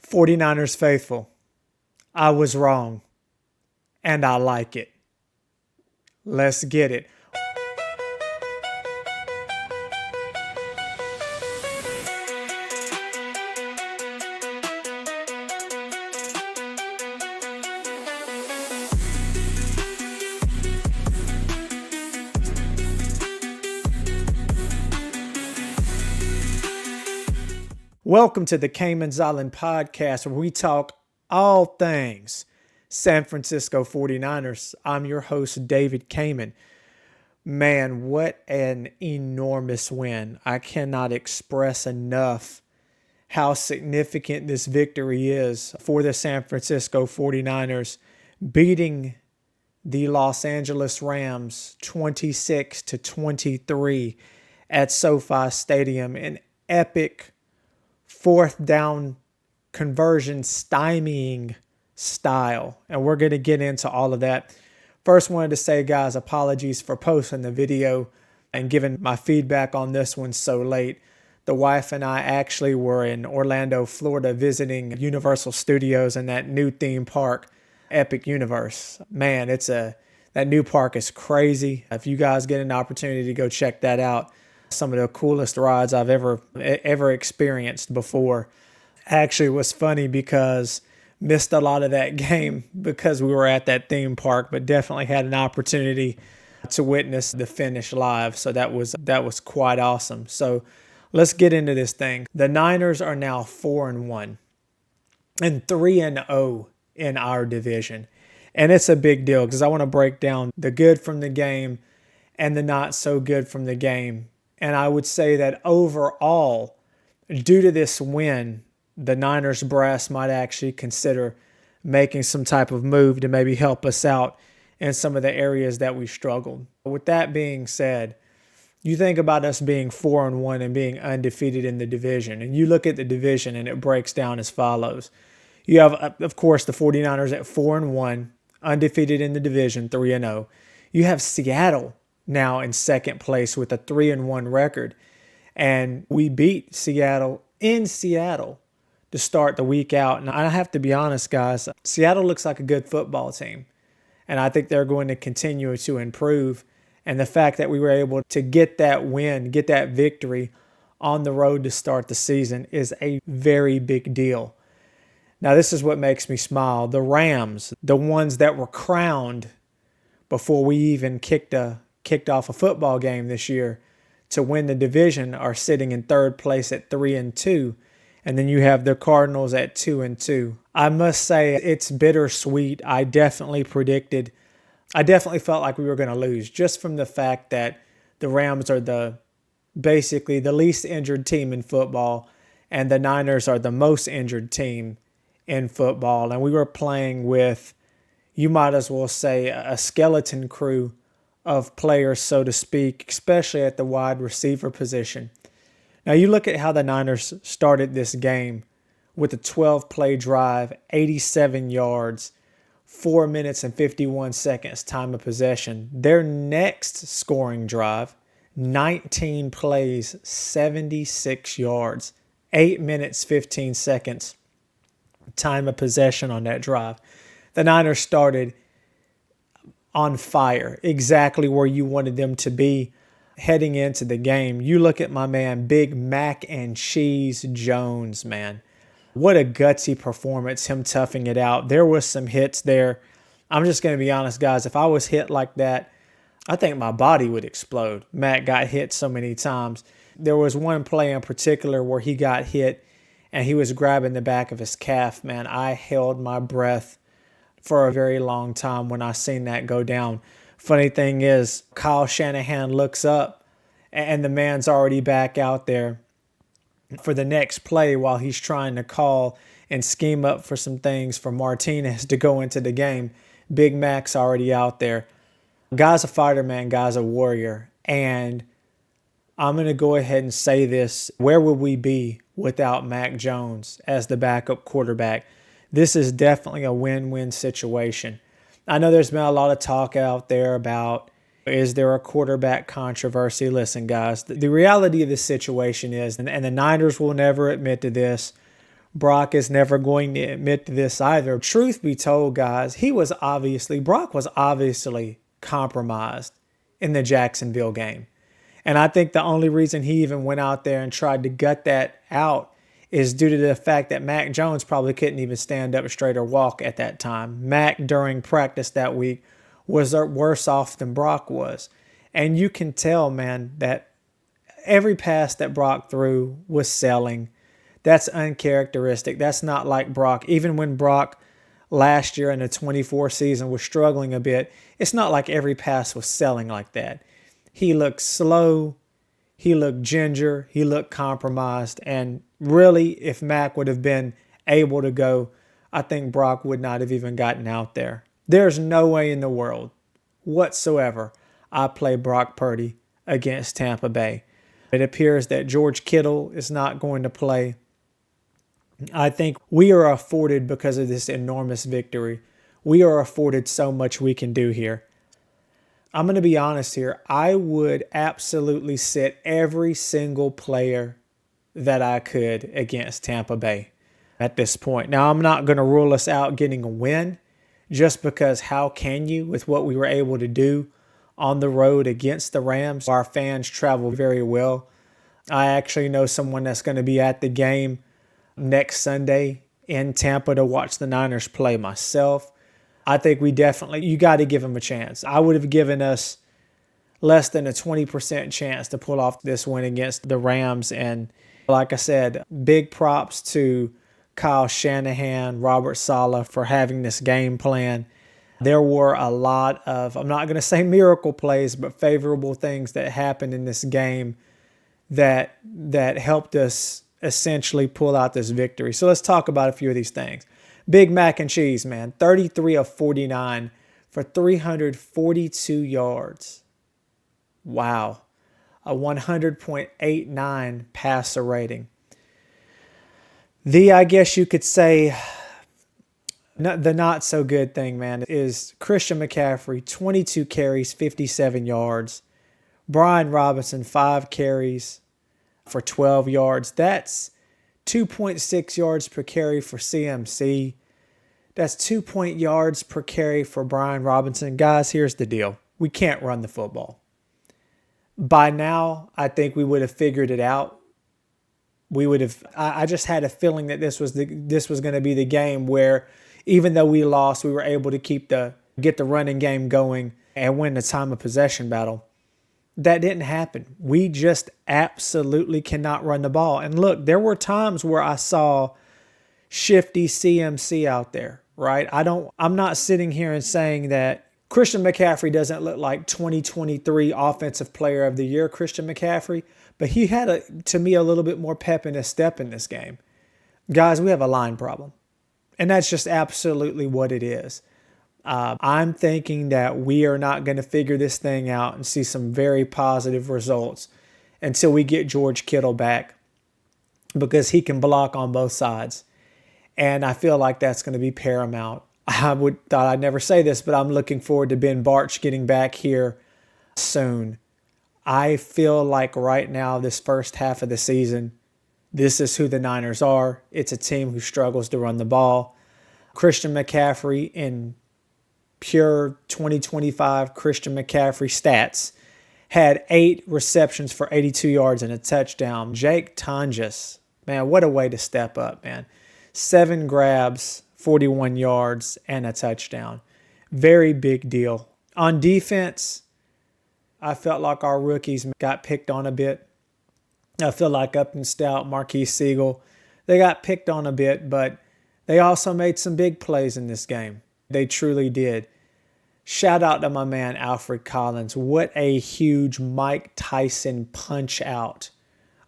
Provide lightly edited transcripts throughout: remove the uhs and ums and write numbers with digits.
49ers faithful, I was wrong, and I like it. Let's get it. Welcome to the Cayman's Island podcast, where we talk all things San Francisco 49ers. I'm your host, David Cayman. Man, what an enormous win. I cannot express enough how significant this victory is for the San Francisco 49ers, beating the Los Angeles Rams 26-23 at SoFi Stadium. An epic fourth down conversion stymieing style. And we're going to get into all of that. First, wanted to say, guys, apologies for posting the video and giving my feedback on this one so late. The wife and I actually were in Orlando, Florida, visiting Universal Studios and that new theme park, Epic Universe. Man, that new park is crazy. If you guys get an opportunity to go check that out, some of the coolest rides I've ever experienced before. Actually, it was funny because missed a lot of that game because we were at that theme park, but definitely had an opportunity to witness the finish live. So that was quite awesome. So let's get into this thing. The Niners are now 4-1 and 3-0 in our division. And it's a big deal because I want to break down the good from the game and the not so good from the game. And I would say that overall, due to this win, the Niners brass might actually consider making some type of move to maybe help us out in some of the areas that we struggled. With that being said, you think about us being 4-1 and being undefeated in the division, and you look at the division and it breaks down as follows. You have, of course, the 49ers at 4-1, undefeated in the division, 3-0. You have Seattle now in second place with a 3-1 record. And we beat Seattle in Seattle to start the week out. And I have to be honest, guys, Seattle looks like a good football team. And I think they're going to continue to improve. And the fact that we were able to get that win, get that victory on the road to start the season is a very big deal. Now, this is what makes me smile. The Rams, the ones that were crowned before we even kicked off a football game this year to win the division, are sitting in third place at 3-2. And then you have the Cardinals at 2-2. I must say it's bittersweet. I definitely felt like we were going to lose just from the fact that the Rams are basically the least injured team in football, and the Niners are the most injured team in football. And we were playing with, you might as well say, a skeleton crew of players, so to speak, especially at the wide receiver position. Now, you look at how the Niners started this game with a 12-play drive, 87 yards, 4 minutes and 51 seconds time of possession. Their next scoring drive, 19 plays, 76 yards, 8 minutes, 15 seconds time of possession on that drive. The Niners started on fire, exactly where you wanted them to be heading into the game. You look at my man, Big Mac and Cheese Jones, man. What a gutsy performance, him toughing it out. There was some hits there. I'm just going to be honest, guys. If I was hit like that, I think my body would explode. Mac got hit so many times. There was one play in particular where he got hit and he was grabbing the back of his calf, man. I held my breath for a very long time when I seen that go down. Funny thing is, Kyle Shanahan looks up and the man's already back out there for the next play while he's trying to call and scheme up for some things for Martinez to go into the game. Big Mac's already out there. Guy's a fighter, man. Guy's a warrior. And I'm going to go ahead and say this. Where would we be without Mac Jones as the backup quarterback? This is definitely a win-win situation. I know there's been a lot of talk out there about, is there a quarterback controversy? Listen, guys, the reality of the situation is, and the Niners will never admit to this, Brock is never going to admit to this either. Truth be told, guys, Brock was obviously compromised in the Jacksonville game. And I think the only reason he even went out there and tried to gut that out is due to the fact that Mac Jones probably couldn't even stand up straight or walk at that time. Mac, during practice that week, was worse off than Brock was. And you can tell, man, that every pass that Brock threw was selling. That's uncharacteristic. That's not like Brock. Even when Brock last year in the 24 season was struggling a bit, it's not like every pass was selling like that. He looked slow. He looked ginger. He looked compromised. And really, if Mac would have been able to go, I think Brock would not have even gotten out there. There's no way in the world whatsoever I play Brock Purdy against Tampa Bay. It appears that George Kittle is not going to play. I think we are afforded, because of this enormous victory, we are afforded so much we can do here. I'm going to be honest here. I would absolutely sit every single player that I could against Tampa Bay at this point. Now, I'm not going to rule us out getting a win, just because how can you with what we were able to do on the road against the Rams? Our fans travel very well. I actually know someone that's going to be at the game next Sunday in Tampa to watch the Niners play myself. I think you got to give them a chance. I would have given us less than a 20% chance to pull off this win against the Rams. And like I said, big props to Kyle Shanahan, Robert Saleh for having this game plan. There were a lot of, I'm not going to say miracle plays, but favorable things that happened in this game that helped us essentially pull out this victory. So let's talk about a few of these things. Big Mac and Cheese, man, 33 of 49 for 342 yards. Wow. A 100.89 passer rating. I guess you could say, the not so good thing, man, is Christian McCaffrey, 22 carries, 57 yards. Brian Robinson, 5 carries for 12 yards. That's 2.6 yards per carry for CMC. That's 2 yards per carry for Brian Robinson. Guys, here's the deal. We can't run the football. By now, I think we would have figured it out. I just had a feeling that this was going to be the game where, even though we lost, we were able to get the running game going and win the time of possession battle. That didn't happen. We just absolutely cannot run the ball. And look, there were times where I saw shifty CMC out there, right? I'm not sitting here and saying that Christian McCaffrey doesn't look like 2023 Offensive Player of the Year Christian McCaffrey, but he had, to me, a little bit more pep in his step in this game. Guys, we have a line problem. And that's just absolutely what it is. I'm thinking that we are not going to figure this thing out and see some very positive results until we get George Kittle back, because he can block on both sides. And I feel like that's going to be paramount. Thought I'd never say this, but I'm looking forward to Ben Bartch getting back here soon. I feel like right now, this first half of the season, this is who the Niners are. It's a team who struggles to run the ball. Christian McCaffrey, in pure 2025 Christian McCaffrey stats, had 8 receptions for 82 yards and a touchdown. Jake Tonjes, man, what a way to step up, man. 7 grabs, 41 yards, and a touchdown. Very big deal. On defense, I felt like our rookies got picked on a bit. I feel like Upton Stout, Marquise Siegel, they got picked on a bit, but they also made some big plays in this game. They truly did. Shout out to my man, Alfred Collins. What a huge Mike Tyson punch out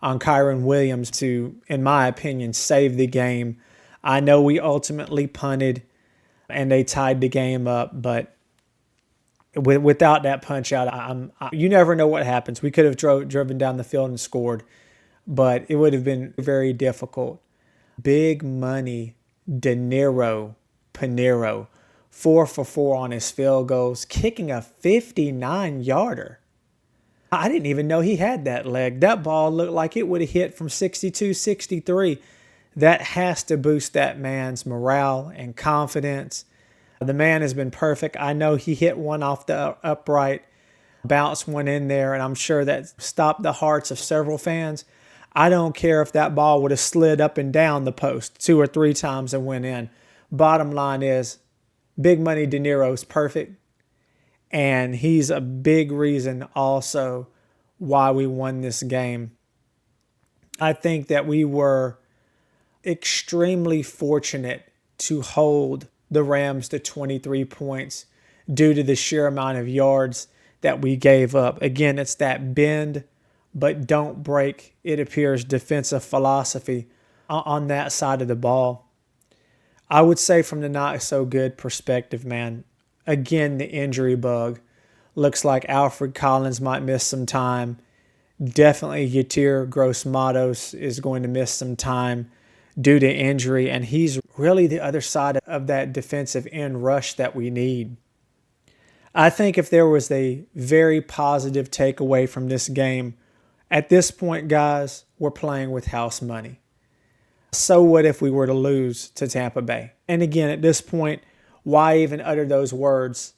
on Kyren Williams to, in my opinion, save the game. I know we ultimately punted and they tied the game up, but without that punch out, you never know what happens. We could have driven down the field and scored, but it would have been very difficult. Big money, Dinero Pinero, 4 for 4 on his field goals, kicking a 59-yarder. I didn't even know he had that leg. That ball looked like it would have hit from 62, 63. that has to boost that man's morale and confidence. The man has been perfect. I know he hit one off the upright, bounced one in there, and I'm sure that stopped the hearts of several fans. I don't care if that ball would have slid up and down the post 2 or 3 times and went in. Bottom line is, Big Money De Niro's perfect, and he's a big reason also why we won this game. I think that we were extremely fortunate to hold the Rams to 23 points due to the sheer amount of yards that we gave up. Again, it's that bend but don't break, it appears, defensive philosophy on that side of the ball. I would say from the not so good perspective, man, again, the injury bug. Looks like Alfred Collins might miss some time. Definitely Yetur Gross-Matos is going to miss some time due to injury, and he's really the other side of that defensive end rush that we need. I think if there was a very positive takeaway from this game, at this point, guys, we're playing with house money. So what if we were to lose to Tampa Bay? And again, at this point, why even utter those words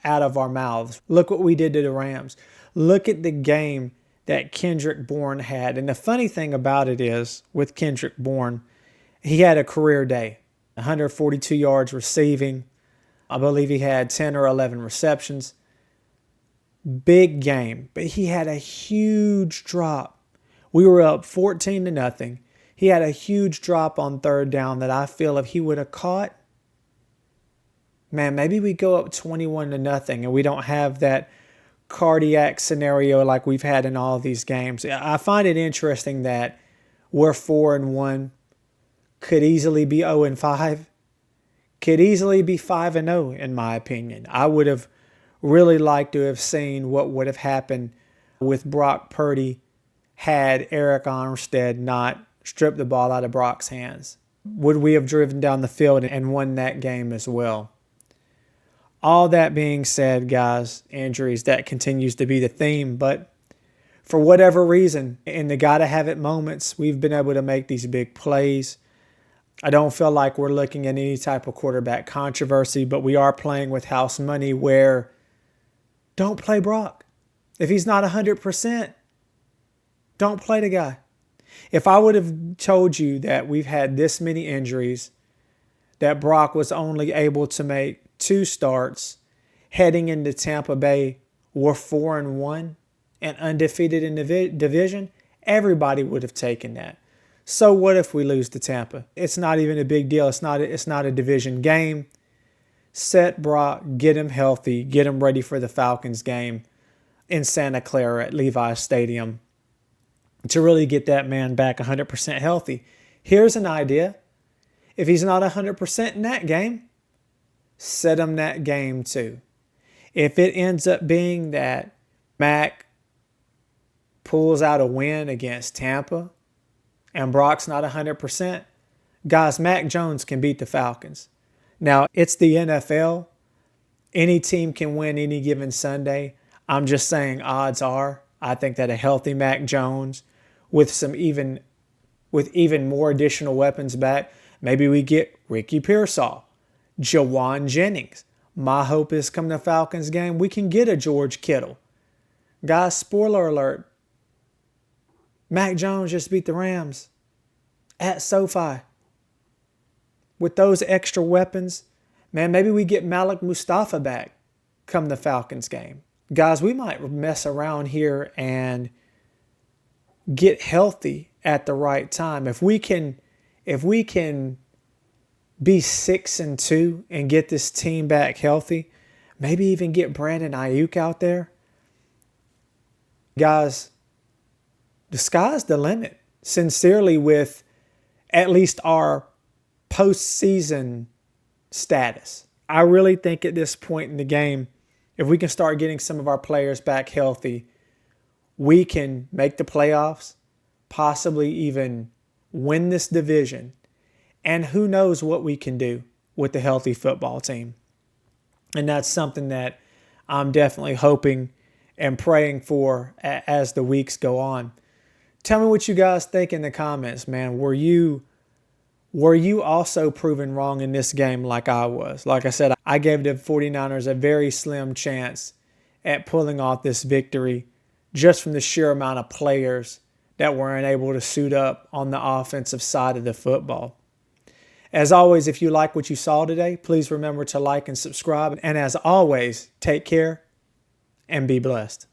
out of our mouths? Look what we did to the Rams. Look at the game that Kendrick Bourne had. And the funny thing about it is, with Kendrick Bourne, he had a career day. 142 yards receiving. I believe he had 10 or 11 receptions. Big game. But he had a huge drop. We were up 14-0. He had a huge drop on third down that I feel if he would have caught, man, maybe we go up 21-0 and we don't have that cardiac scenario like we've had in all of these games. I find it interesting that we're 4-1, could easily be 0-5, could easily be 5-0 in my opinion. I would have really liked to have seen what would have happened with Brock Purdy had Eric Armstead not stripped the ball out of Brock's hands. Would we have driven down the field and won that game as well? All that being said, guys, injuries, that continues to be the theme. But for whatever reason, in the gotta-have-it moments, we've been able to make these big plays. I don't feel like we're looking at any type of quarterback controversy, but we are playing with house money where don't play Brock. If he's not 100%, don't play the guy. If I would have told you that we've had this many injuries, that Brock was only able to make 2 starts, heading into Tampa Bay, we're 4-1 and undefeated in the division, everybody would have taken that. So what if we lose to Tampa? It's not even a big deal. It's not a division game. Set Brock, get him healthy, get him ready for the Falcons game in Santa Clara at Levi's Stadium to really get that man back 100% healthy. Here's an idea. If he's not 100% in that game, set him that game too. If it ends up being that Mac pulls out a win against Tampa and Brock's not 100%, guys, Mac Jones can beat the Falcons. Now, it's the NFL. Any team can win any given Sunday. I'm just saying odds are, I think that a healthy Mac Jones with even more additional weapons back, maybe we get Ricky Pearsall, Jawan Jennings. My hope is come the Falcons game, we can get a George Kittle. Guys, spoiler alert, Mac Jones just beat the Rams at SoFi. With those extra weapons, man, maybe we get Malik Mustafa back come the Falcons game. Guys, we might mess around here and get healthy at the right time. If we can be 6-2 and get this team back healthy, maybe even get Brandon Ayuk out there. Guys, the sky's the limit. Sincerely, with at least our postseason status. I really think at this point in the game, if we can start getting some of our players back healthy, we can make the playoffs, possibly even win this division, and who knows what we can do with the healthy football team. And that's something that I'm definitely hoping and praying for as the weeks go on. Tell me what you guys think in the comments, man. Were you also proven wrong in this game like I was? Like I said, I gave the 49ers a very slim chance at pulling off this victory just from the sheer amount of players that weren't able to suit up on the offensive side of the football. As always, if you like what you saw today, please remember to like and subscribe. And as always, take care and be blessed.